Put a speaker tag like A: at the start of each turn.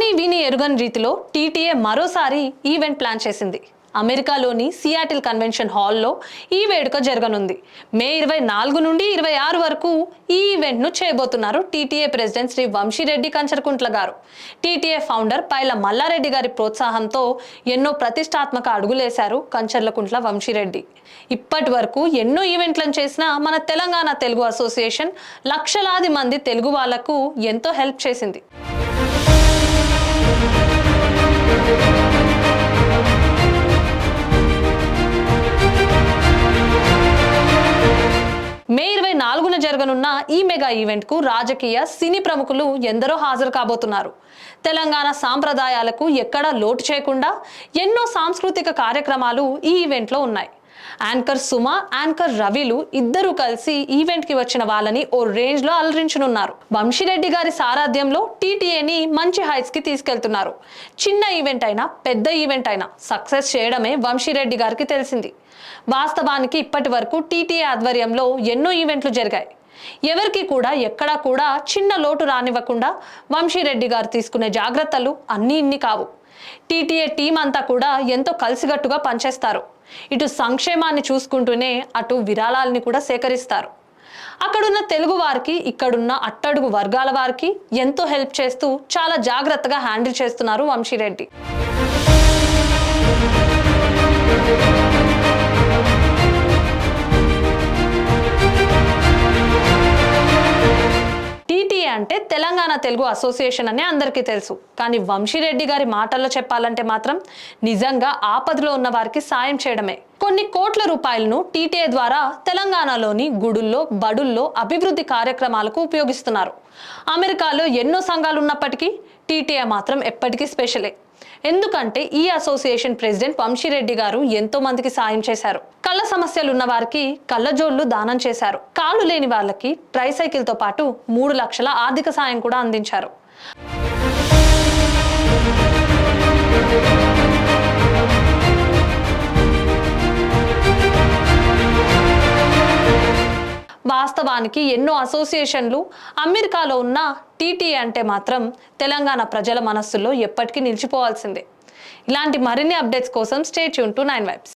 A: కని విని ఎరుగని రీతిలో టీటీఏ మరోసారి ఈవెంట్ ప్లాన్ చేసింది. అమెరికాలోని సియాటిల్ కన్వెన్షన్ హాల్లో ఈ వేడుక జరగనుంది. మే 24 నుండి 26 వరకు ఈ ఈవెంట్ను చేయబోతున్నారు టీటీఏ ప్రెసిడెంట్ శ్రీ వంశీరెడ్డి కంచరకుంట్ల గారు. టీటీఏ ఫౌండర్ పైల మల్లారెడ్డి గారి ప్రోత్సాహంతో ఎన్నో ప్రతిష్టాత్మక అడుగులేశారు కంచర్లకుంట్ల వంశీరెడ్డి. ఇప్పటి వరకు ఎన్నో ఈవెంట్లను చేసిన మన తెలంగాణ తెలుగు అసోసియేషన్ లక్షలాది మంది తెలుగు వాళ్లకు ఎంతో హెల్ప్ చేసింది. మే 24న జరగనున్న ఈ మెగా ఈవెంట్కు రాజకీయ సినీ ప్రముఖులు ఎందరో హాజరు కాబోతున్నారు. తెలంగాణ సాంప్రదాయాలకు ఎక్కడా లోటు చేయకుండా ఎన్నో సాంస్కృతిక కార్యక్రమాలు ఈ ఈవెంట్లో ఉన్నాయి. యాంకర్ సుమ, యాంకర్ రవిలు ఇద్దరు కలిసి ఈవెంట్కి వచ్చిన వాళ్ళని ఓ రేంజ్లో అలరించనున్నారు. వంశీరెడ్డి గారి సారథ్యంలో టీటీఏని మంచి హైట్స్కి తీసుకెళ్తున్నారు. చిన్న ఈవెంట్ అయినా పెద్ద ఈవెంట్ అయినా సక్సెస్ చేయడమే వంశీరెడ్డి గారికి తెలిసింది. వాస్తవానికి ఇప్పటి వరకు టీటీఏ ఆధ్వర్యంలో ఎన్నో ఈవెంట్లు జరిగాయి. ఎవరికి కూడా ఎక్కడా కూడా చిన్న లోటు రానివ్వకుండా వంశీరెడ్డి గారు తీసుకునే జాగ్రత్తలు అన్నీ ఇన్ని కావు. టీటీఏ టీం అంతా కూడా ఎంతో కలిసిగట్టుగా పనిచేస్తారు. ఇటు సంక్షేమాన్ని చూసుకుంటూనే అటు విరాళాలని కూడా సేకరిస్తారు. అక్కడున్న తెలుగు వారికి, ఇక్కడున్న అట్టడుగు వర్గాల వారికి ఎంతో హెల్ప్ చేస్తూ చాలా జాగ్రత్తగా హ్యాండిల్ చేస్తున్నారు వంశీరెడ్డి. టీటీఏ అంటే తెలంగాణ తెలుగు అసోసియేషన్ అని అందరికీ తెలుసు. కానీ వంశీరెడ్డి గారి మాటల్లో చెప్పాలంటే మాత్రం నిజంగా ఆపదలో ఉన్న వారికి సాయం చేయడమే. కొన్ని కోట్ల రూపాయలను టీటీఏ ద్వారా తెలంగాణలోని గుడుల్లో, బడుల్లో అభివృద్ధి కార్యక్రమాలకు ఉపయోగిస్తున్నారు. అమెరికాలో ఎన్నో సంఘాలు ఉన్నప్పటికీ టీటీఏ మాత్రం ఎప్పటికీ స్పెషలే. ఎందుకంటే ఈ అసోసియేషన్ ప్రెసిడెంట్ వంశీరెడ్డి గారు ఎంతో మందికి సాయం చేశారు. కళ్ళ సమస్యలు ఉన్న వారికి కళ్ళజోళ్లు దానం చేశారు. కాళ్ళు లేని వాళ్ళకి ట్రైసైకిల్ తో పాటు 3 లక్షల ఆర్థిక సాయం కూడా అందించారు. వాస్తవానికి ఎన్నో అసోసియేషన్లు అమెరికాలో ఉన్న టీటీఏ అంటే మాత్రం తెలంగాణ ప్రజల మనస్సుల్లో ఎప్పటికీ నిలిచిపోవాల్సిందే. ఇలాంటి మరిన్ని అప్డేట్స్ కోసం స్టే ట్యూన్ టు 9 Vibes.